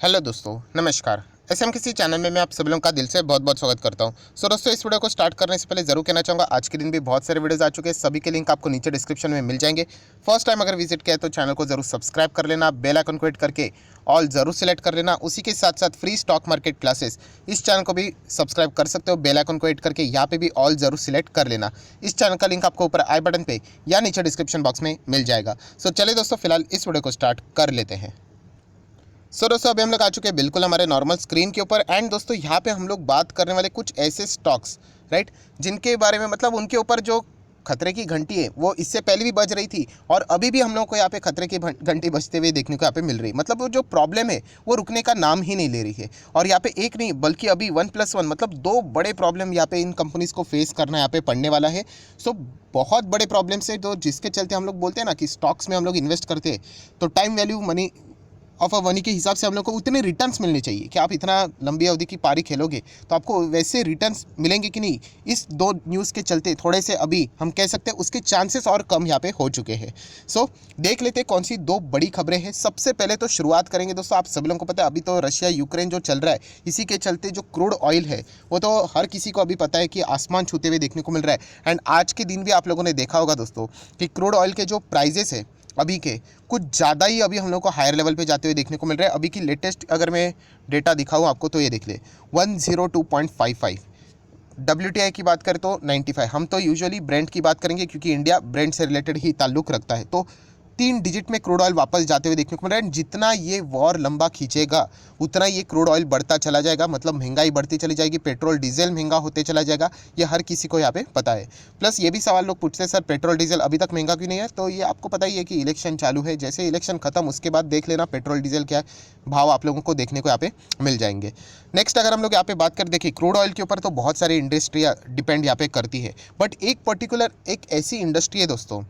Hello दोस्तों, नमस्कार। SM किसी चैनल में मैं आप सभी लोगों का दिल से बहुत बहुत स्वागत करता हूं। दोस्तों, इस वीडियो को स्टार्ट करने से पहले ज़रूर कहना चाहूँगा, आज के दिन भी बहुत सारे वीडियोस आ चुके हैं। सभी के लिंक आपको नीचे डिस्क्रिप्शन में मिल जाएंगे। फर्स्ट टाइम अगर विजिट किया तो चैनल को जरूर सब्सक्राइब कर लेना, बेल आइकन को हिट करके ऑल जरूर सेलेक्ट कर लेना। उसी के साथ साथ फ्री स्टॉक मार्केट क्लासेस, इस चैनल को भी सब्सक्राइब कर सकते हो। बेल आइकन को हिट करके यहाँ पे भी ऑल जरूर सिलेक्ट कर लेना। इस चैनल का लिंक आपको ऊपर आई बटन पे या नीचे डिस्क्रिप्शन बॉक्स में मिल जाएगा। चलिए दोस्तों, फिलहाल इस वीडियो को स्टार्ट कर लेते हैं। दोस्तों, अभी हम लोग आ चुके हैं बिल्कुल हमारे नॉर्मल स्क्रीन के ऊपर। एंड दोस्तों, यहाँ पे हम लोग बात करने वाले कुछ ऐसे स्टॉक्स, राइट, जिनके बारे में मतलब उनके ऊपर जो खतरे की घंटी है वो इससे पहले भी बज रही थी और अभी भी हम लोग को यहाँ पे खतरे की घंटी बजते हुए देखने को यहाँ पे मिल रही है। मतलब वो जो प्रॉब्लम है वो रुकने का नाम ही नहीं ले रही है। और यहाँ पे एक नहीं बल्कि अभी 1+1 मतलब दो बड़े प्रॉब्लम यहाँ पे इन कंपनीज को फेस करना यहाँ पे पड़ने वाला है। बहुत बड़े प्रॉब्लम्स है तो जिसके चलते हम लोग बोलते हैं ना कि स्टॉक्स में हम लोग इन्वेस्ट करते हैं तो time value money of a money के हिसाब से हम लोग को उतने रिटर्न्स मिलने चाहिए कि आप इतना लंबी अवधि की पारी खेलोगे तो आपको वैसे रिटर्न्स मिलेंगे कि नहीं। इस दो न्यूज़ के चलते थोड़े से अभी हम कह सकते हैं उसके चांसेस और कम यहाँ पे हो चुके हैं। देख लेते हैं कौन सी दो बड़ी खबरें हैं। सबसे पहले तो शुरुआत करेंगे दोस्तों, आप सभी लोगों को पता है अभी तो रशिया यूक्रेन जो चल रहा है, इसी के चलते जो क्रूड ऑयल है वो तो हर किसी को अभी पता है कि आसमान छूते हुए देखने को मिल रहा है। एंड आज के दिन भी आप लोगों ने देखा होगा दोस्तों कि क्रूड ऑयल के जो प्राइजेस है अभी के कुछ ज़्यादा ही अभी हम लोग को हायर लेवल पे जाते हुए देखने को मिल रहा है। अभी की लेटेस्ट अगर मैं डेटा दिखाऊँ आपको तो ये देख ले 102.55। WTI की बात करें तो 95। हम तो यूजुअली ब्रेंट की बात करेंगे क्योंकि इंडिया ब्रेंट से रिलेटेड ही ताल्लुक़ रखता है। तो 3 डिजिट में क्रूड ऑयल वापस जाते हुए देखने को मिल रहा है। जितना ये वॉर लंबा खींचेगा उतना ये क्रूड ऑयल बढ़ता चला जाएगा, मतलब महंगाई बढ़ती चली जाएगी, पेट्रोल डीजल महंगा होते चला जाएगा। ये हर किसी को यहाँ पे पता है। प्लस ये भी सवाल लोग पूछते हैं, सर पेट्रोल डीजल अभी तक महंगा क्यों नहीं है? तो ये आपको पता ही है कि इलेक्शन चालू है। जैसे इलेक्शन खत्म उसके बाद देख लेना पेट्रोल डीजल क्या भाव आप लोगों को देखने को यहाँ पे मिल जाएंगे। नेक्स्ट अगर हम लोग यहाँ पे बात करें, देखिए क्रूड ऑयल के ऊपर तो बहुत सारी इंडस्ट्रियाँ डिपेंड यहाँ पे करती है, बट एक पर्टिकुलर एक ऐसी इंडस्ट्री है दोस्तों,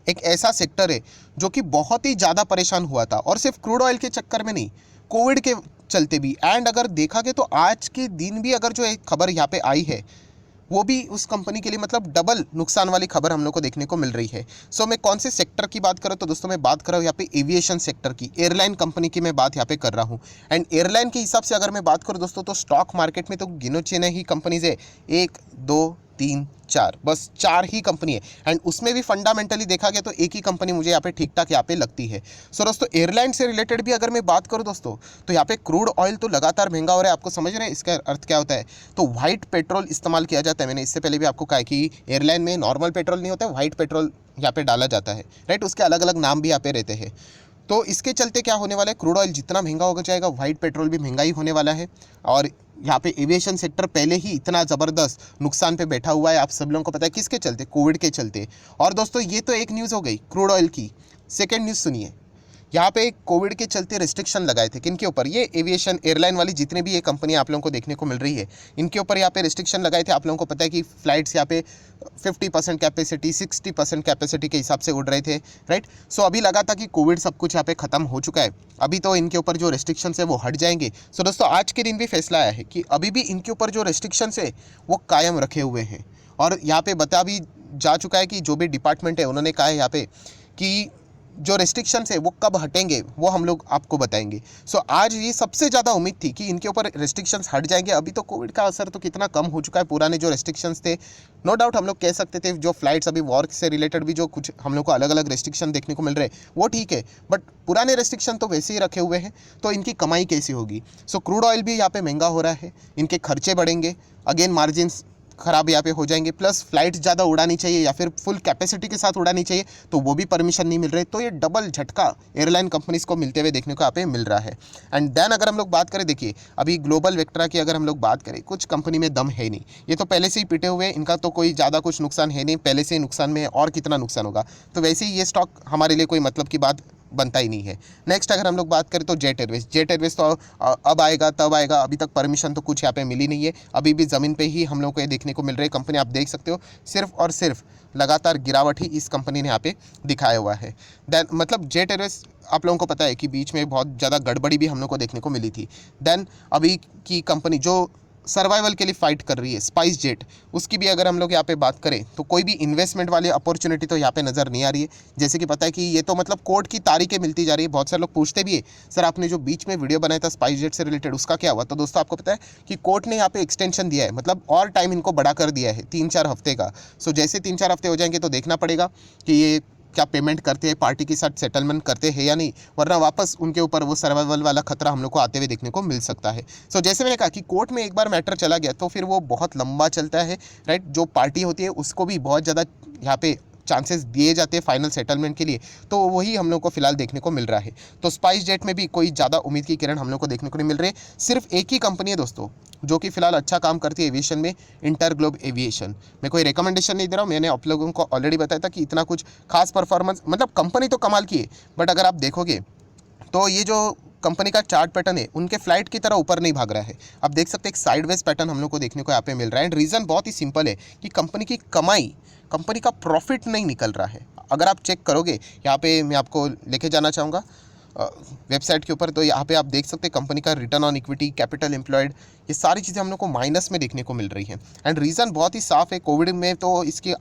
एक ऐसा सेक्टर है जो कि बहुत ही ज़्यादा परेशान हुआ था और सिर्फ क्रूड ऑयल के चक्कर में नहीं, कोविड के चलते भी। एंड अगर देखा गया तो आज के दिन भी अगर जो एक खबर यहाँ पे आई है वो भी उस कंपनी के लिए मतलब डबल नुकसान वाली खबर हम लोग को देखने को मिल रही है। मैं कौन से सेक्टर की बात करूँ तो दोस्तों मैं बात कर रहा हूँ यहाँ पे एविएशन सेक्टर की, एयरलाइन कंपनी की मैं बात यहाँ पे कर रहा हूँ। एंड एयरलाइन के हिसाब से अगर मैं बात करूँ दोस्तों तो स्टॉक मार्केट में तो गिनो चुने ही कंपनीज है, 1 2 3 4, बस 4 ही कंपनी है। एंड उसमें भी फंडामेंटली देखा गया तो एक ही कंपनी मुझे यहाँ पे ठीक ठाक यहाँ पे लगती है। दोस्तों एयरलाइन से रिलेटेड भी अगर मैं बात करूँ दोस्तों तो यहाँ पे क्रूड ऑयल तो लगातार महंगा हो रहा है। आपको समझ रहे हैं इसका अर्थ क्या होता है? तो वाइट पेट्रोल इस्तेमाल किया जाता है। मैंने इससे पहले भी आपको कहा कि एयरलाइन में नॉर्मल पेट्रोल नहीं होता है, वाइट पेट्रोल यहाँ पे डाला जाता है, राइट। उसके अलग अलग नाम भी यहाँ पे रहते हैं। तो इसके चलते क्या होने वाला है, क्रूड ऑयल जितना महंगा हो जाएगा वाइट पेट्रोल भी महंगा ही होने वाला है। और यहाँ पे एविएशन सेक्टर पहले ही इतना ज़बरदस्त नुकसान पे बैठा हुआ है, आप सब लोगों को पता है किसके चलते, कोविड के चलते। और दोस्तों ये तो एक न्यूज़ हो गई क्रूड ऑयल की। सेकेंड न्यूज़ सुनिए, यहाँ पे कोविड के चलते रिस्ट्रिक्शन लगाए थे किनके ऊपर? ये एविएशन एयरलाइन वाली जितने भी ये कंपनी आप लोगों को देखने को मिल रही है इनके ऊपर यहाँ पे रिस्ट्रिक्शन लगाए थे। आप लोगों को पता है कि फ्लाइट्स यहाँ पे 50% कैपेसिटी 60% कैपेसिटी के हिसाब से उड़ रहे थे, राइट। अभी लगा था कि कोविड सब कुछ यहाँ पे ख़त्म हो चुका है, अभी तो इनके ऊपर जो रिस्ट्रिक्शन है वो हट जाएंगे। दोस्तों आज के दिन भी फैसला आया है कि अभी भी इनके ऊपर जो रिस्ट्रिक्शन है वो कायम रखे हुए हैं। और यहाँ पे बता भी जा चुका है कि जो भी डिपार्टमेंट है उन्होंने कहा है यहाँ पे कि जो रेस्ट्रिक्शंस है वो कब हटेंगे वो हम लोग आपको बताएंगे। आज ये सबसे ज़्यादा उम्मीद थी कि इनके ऊपर रेस्ट्रिक्शंस हट जाएंगे। अभी तो कोविड का असर तो कितना कम हो चुका है, पुराने जो रेस्ट्रिक्शंस थे नो डाउट हम लोग कह सकते थे जो फ्लाइट्स अभी वॉर से रिलेटेड भी जो कुछ हम लोग को अलग अलग रेस्ट्रिक्शन देखने को मिल रहे हैं वो ठीक है, बट पुराने रेस्ट्रिक्शन तो वैसे ही रखे हुए हैं। तो इनकी कमाई कैसी होगी? क्रूड ऑयल भी यहाँ पे महंगा हो रहा है, इनके खर्चे बढ़ेंगे, अगेन मार्जिन्स ख़राब यहाँ पे हो जाएंगे, प्लस फ्लाइट ज़्यादा उड़ानी चाहिए या फिर फुल कैपेसिटी के साथ उड़ानी चाहिए तो वो भी परमिशन नहीं मिल रही। तो ये डबल झटका एयरलाइन कंपनीज को मिलते हुए देखने को यहाँ पे मिल रहा है। एंड देन अगर हम लोग बात करें, देखिए अभी ग्लोबल वेक्ट्रा की अगर हम लोग बात करें, कुछ कंपनी में दम है नहीं, ये तो पहले से ही पिटे हुए हैं, इनका तो कोई ज़्यादा कुछ नुकसान है नहीं, पहले से ही नुकसान में है और कितना नुकसान होगा। तो वैसे ही ये स्टॉक हमारे लिए कोई मतलब की बात बनता ही नहीं है। नेक्स्ट अगर हम लोग बात करें तो जेट एयरवेज तो अब आएगा तब आएगा, अभी तक परमिशन तो कुछ यहाँ पे मिली नहीं है, अभी भी ज़मीन पे ही हम लोग को ये देखने को मिल रही है। कंपनी आप देख सकते हो सिर्फ और सिर्फ लगातार गिरावट ही इस कंपनी ने यहाँ पे दिखाया हुआ है। देन मतलब जेट एयरवेज आप लोगों को पता है कि बीच में बहुत ज़्यादा गड़बड़ी भी हम लोग को देखने को मिली थी। देन अभी की कंपनी जो सर्वाइवल के लिए फाइट कर रही है, स्पाइस जेट, उसकी भी अगर हम लोग यहाँ पे बात करें तो कोई भी इन्वेस्टमेंट वाली अपॉर्चुनिटी तो यहाँ पे नज़र नहीं आ रही है। जैसे कि पता है कि ये तो मतलब कोर्ट की तारीखें मिलती जा रही है। बहुत सारे लोग पूछते भी है, सर आपने जो बीच में वीडियो बनाया था स्पाइस जेट से रिलेटेड उसका क्या हुआ? तो दोस्तों आपको पता है कि कोर्ट ने यहाँ पे एक्सटेंशन दिया है, मतलब और टाइम इनको बढ़ा कर दिया है 3-4 हफ्ते का। सो जैसे 3-4 हफ्ते हो जाएंगे तो देखना पड़ेगा कि ये क्या पेमेंट करते हैं, पार्टी के साथ सेटलमेंट करते हैं या नहीं, वरना वापस उनके ऊपर वो सर्वाइवल वाला खतरा हम लोग को आते हुए देखने को मिल सकता है। सो जैसे मैंने कहा कि कोर्ट में एक बार मैटर चला गया तो फिर वो बहुत लंबा चलता है, राइट। जो पार्टी होती है उसको भी बहुत ज़्यादा यहाँ पे चांसेस दिए जाते हैं फाइनल सेटलमेंट के लिए, तो वही हम लोग को फिलहाल देखने को मिल रहा है। तो स्पाइस जेट में भी कोई ज़्यादा उम्मीद की किरण हम लोग को देखने को नहीं मिल रही। सिर्फ एक ही कंपनी है दोस्तों जो कि फिलहाल अच्छा काम करती है एविएशन में, इंटरग्लोब एविएशन। मैं कोई रिकमेंडेशन नहीं दे रहा हूँ, मैंने आप लोगों को ऑलरेडी बताया था कि इतना कुछ खास परफॉर्मेंस, मतलब कंपनी तो कमाल की है, बट अगर आप देखोगे तो ये जो कंपनी का चार्ट पैटर्न है उनके फ्लाइट की तरह ऊपर नहीं भाग रहा है। आप देख सकते हैं एक साइडवेज पैटर्न हम लोग को देखने को यहाँ पे मिल रहा है। एंड रीज़न बहुत ही सिंपल है कि कंपनी की कमाई, कंपनी का प्रॉफिट नहीं निकल रहा है। अगर आप चेक करोगे यहाँ पे, मैं आपको लेके जाना चाहूँगा वेबसाइट के ऊपर, तो यहाँ पे आप देख सकते हैं कंपनी का return on equity, capital employed, ये सारी चीज़ें हम लोग को माइनस में देखने को मिल रही हैं। एंड रीज़न बहुत ही साफ है, कोविड में तो इसकी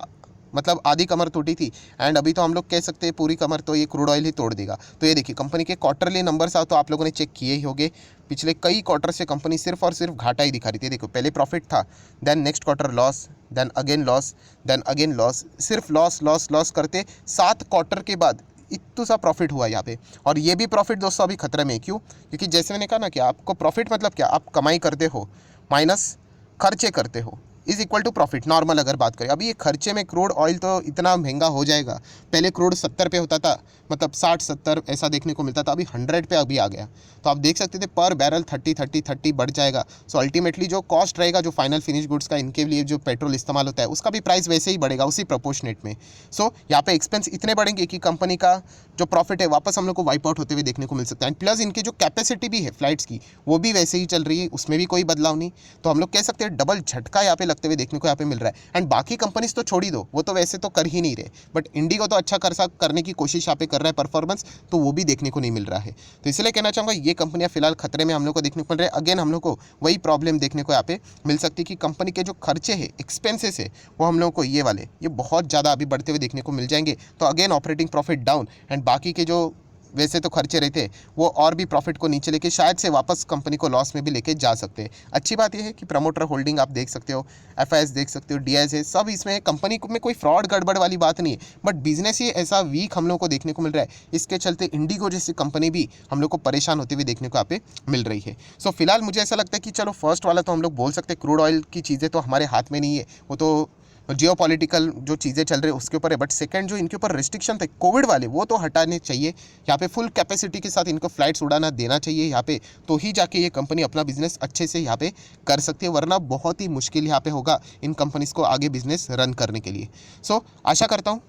मतलब आधी कमर टूटी थी, एंड अभी तो हम लोग कह सकते हैं पूरी कमर तो ये क्रूड ऑयल ही तोड़ देगा। तो ये देखिए कंपनी के क्वार्टरली नंबर्स तो आप लोगों ने चेक किए ही होंगे, पिछले कई क्वार्टर से कंपनी सिर्फ और सिर्फ घाटा ही दिखा रही थी। देखो पहले प्रॉफिट था, then next quarter loss, then again loss, then again loss, सिर्फ लॉस लॉस लॉस करते 7 क्वार्टर के बाद इतना सा प्रॉफिट हुआ यहाँ पे। और ये भी प्रॉफिट दोस्तों अभी खतरे में। क्यों? क्योंकि जैसे मैंने कहा ना कि आपको प्रॉफिट मतलब क्या, आप कमाई करते हो माइनस खर्चे करते हो is equal to profit. Normal अगर बात करें, अभी ये खर्चे में क्रूड ऑयल तो इतना महंगा हो जाएगा। पहले क्रूड 70 पे होता था, मतलब 60-70 ऐसा देखने को मिलता था, अभी 100 पे अभी आ गया। तो आप देख सकते थे पर बैरल 30 बढ़ जाएगा। सो अल्टीमेटली जो कॉस्ट रहेगा, जो फाइनल फिनिश गुड्स का इनके लिए जो पेट्रोल इस्तेमाल होता है उसका भी प्राइस वैसे ही बढ़ेगा उसी प्रोपोर्शनेट में। सो यहाँ पे एक्सपेंस इतने बढ़ेंगे कि कंपनी का जो प्रॉफिट है वापस हम लोग को वाइप आउट होते हुए देखने को मिल सकता है। एंड प्लस इनकी जो कैपेसिटी भी है फ्लाइट्स की वो भी वैसे ही चल रही है, उसमें भी कोई बदलाव नहीं। तो हम लोग कह सकते हैं डबल झटका यहाँ पे लगते हुए देखने को यहाँ पे मिल रहा है। एंड बाकी कंपनीज तो छोड़ ही दो, वो तो वैसे तो कर ही नहीं रहे, बट इंडिगो तो अच्छा करने की कोशिश यहाँ पे कर रहा है परफॉर्मेंस, तो वो भी देखने को नहीं मिल रहा है। तो इसलिए कहना चाहूँगा ये कंपनियाँ फिलहाल खतरे में हम लोग को देखने को मिल रहा है। अगेन हम लोग को वही प्रॉब्लम देखने को यहाँ पे मिल सकती है कि कंपनी के जो खर्चे हैं, एक्सपेंसेस है, वो हम लोग को ये वाले ये बहुत ज़्यादा अभी बढ़ते हुए देखने को मिल जाएंगे। तो again operating profit down, and बाकी के जो वैसे तो खर्चे रहते हैं वो और भी प्रॉफिट को नीचे लेके शायद से वापस कंपनी को लॉस में भी लेके जा सकते हैं। अच्छी बात यह है कि प्रमोटर होल्डिंग आप देख सकते हो, एफआईएस देख सकते हो, डीआईएस है, सब इसमें है। कंपनी में कोई फ्रॉड गड़बड़ वाली बात नहीं है, बट बिजनेस ही ऐसा वीक हम लोग को देखने को मिल रहा है। इसके चलते इंडिगो जैसी कंपनी भी हम लोग को परेशान होते हुए देखने को यहाँ पे मिल रही है। सो फिलहाल मुझे ऐसा लगता है कि चलो फर्स्ट वाला तो हम लोग बोल सकते हैं, क्रूड ऑयल की चीज़ें तो हमारे हाथ में नहीं है, वो तो जियोपॉलिटिकल जो चीज़ें चल रही है उसके ऊपर है। बट सेकंड जो इनके ऊपर रिस्ट्रिक्शन थे कोविड वाले, वो तो हटाने चाहिए। यहाँ पे फुल कैपेसिटी के साथ इनको फ्लाइट्स उड़ाना देना चाहिए यहाँ पे, तो ही जाके ये कंपनी अपना बिजनेस अच्छे से यहाँ पे कर सकती है, वरना बहुत ही मुश्किल यहाँ पे होगा इन कंपनीज़ को आगे बिजनेस रन करने के लिए। सो आशा करता हूँ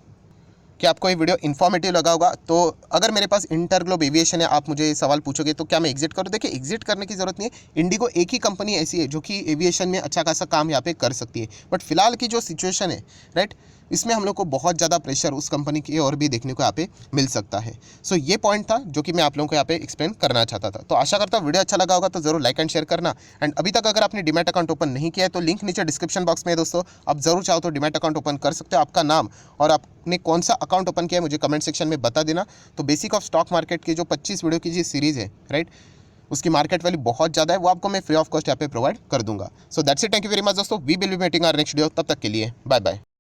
कि आपको ये वीडियो इन्फॉर्मेटिव लगा होगा। तो अगर मेरे पास इंटरग्लोब एविएशन है, आप मुझे सवाल पूछोगे तो क्या मैं एग्जिट करूँ? देखिए एग्जिट करने की ज़रूरत नहीं है। इंडिगो एक ही कंपनी ऐसी है जो कि एविएशन में अच्छा खासा काम यहाँ पे कर सकती है। बट फिलहाल की जो सिचुएशन है, राइट, इसमें हम लोग को बहुत ज़्यादा प्रेशर उस कंपनी की और भी देखने को यहाँ पे मिल सकता है। सो ये पॉइंट था जो कि मैं आप लोगों को यहाँ पे एक्सप्लेन करना चाहता था। तो आशा करता हूँ वीडियो अच्छा लगा होगा, तो जरूर लाइक एंड शेयर करना। एंड अभी तक अगर आपने डीमैट अकाउंट ओपन नहीं किया है तो लिंक नीचे डिस्क्रिप्शन बॉक्स में है दोस्तों, आप जरूर चाहो तो डीमैट अकाउंट ओपन कर सकते हो। आपका नाम और आपने कौन सा अकाउंट ओपन किया है मुझे कमेंट सेक्शन में बता देना। तो बेसिक ऑफ स्टॉक मार्केट की जो 25 वीडियो की जो सीरीज़ है, राइट, उसकी मार्केट वैल्यू बहुत ज़्यादा है, वो आपको मैं फ्री ऑफ कॉस्ट यहाँ पे प्रोवाइड कर दूंगा। So that's it, thank you very much दोस्तों, we will be meeting our next video. तब तक के लिए बाय बाय।